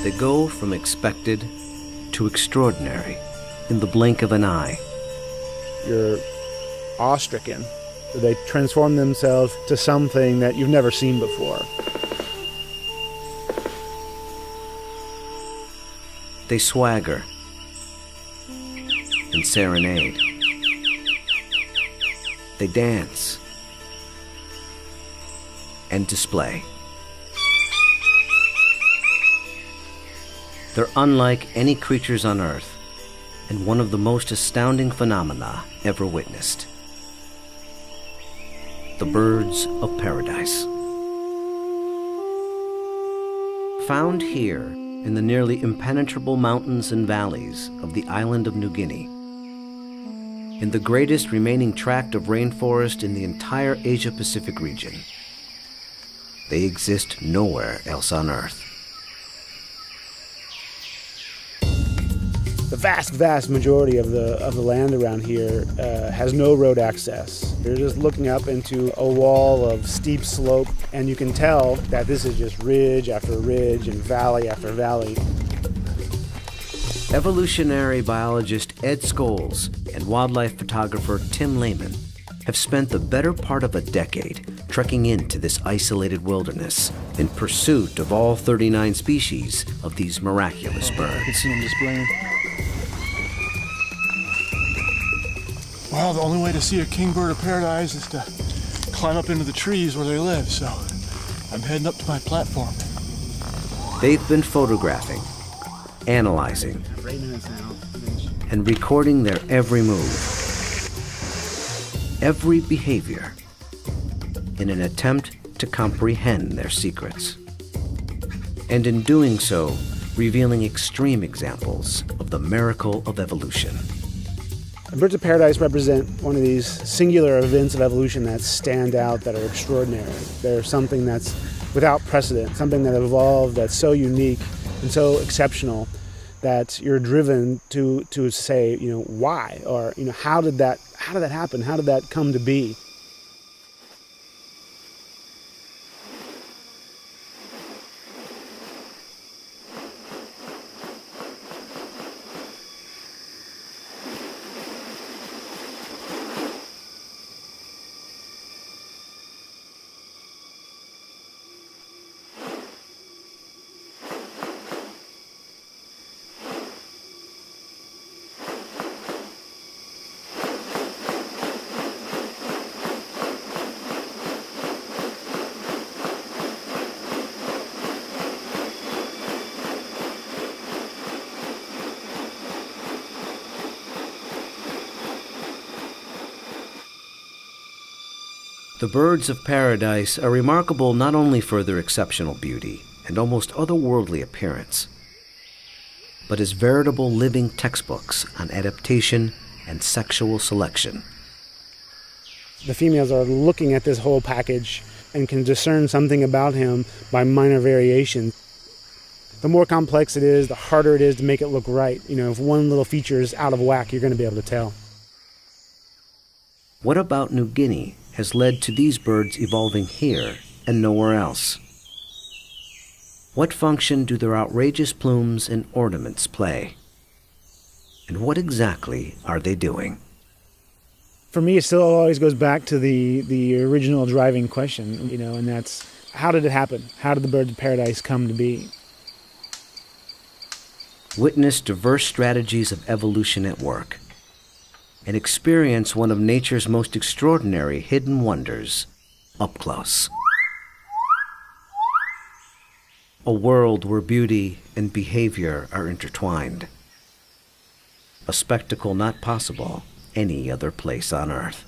They go from expected to extraordinary in the blink of an eye. You're awestricken. They transform themselves to something that you've never seen before. They swagger and serenade. They dance and display. They're unlike any creatures on Earth, and one of the most astounding phenomena ever witnessed. The birds of paradise. Found here in the nearly impenetrable mountains and valleys of the island of New Guinea, in the greatest remaining tract of rainforest in the entire Asia-Pacific region. They exist nowhere else on Earth. The vast majority of the land around here has no road access. You're just looking up into a wall of steep slope, and you can tell that this is just ridge after ridge and valley after valley. Evolutionary biologist Ed Scholes and wildlife photographer Tim Lehman have spent the better part of a decade trekking into this isolated wilderness in pursuit of all 39 species of these miraculous birds. You can see them displaying. Well, the only way to see a kingbird of paradise is to climb up into the trees where they live, so I'm heading up to my platform. They've been photographing, analyzing, and recording their every move, every behavior, in an attempt to comprehend their secrets. And in doing so, revealing extreme examples of the miracle of evolution. Birds of paradise represent one of these singular events of evolution that stand out, that are extraordinary. They're something that's without precedent, something that evolved that's so unique and so exceptional that you're driven to say, why? Or, how did that happen? How did that come to be? The birds of paradise are remarkable not only for their exceptional beauty and almost otherworldly appearance, but as veritable living textbooks on adaptation and sexual selection. The females are looking at this whole package and can discern something about him by minor variation. The more complex it is, the harder it is to make it look right. If one little feature is out of whack, you're going to be able to tell. What about New Guinea has led to these birds evolving here and nowhere else? What function do their outrageous plumes and ornaments play? And what exactly are they doing? For me, it still always goes back to the original driving question, and that's, how did it happen? How did the birds of paradise come to be? Witness diverse strategies of evolution at work, and experience one of nature's most extraordinary hidden wonders up close. A world where beauty and behavior are intertwined. A spectacle not possible any other place on Earth.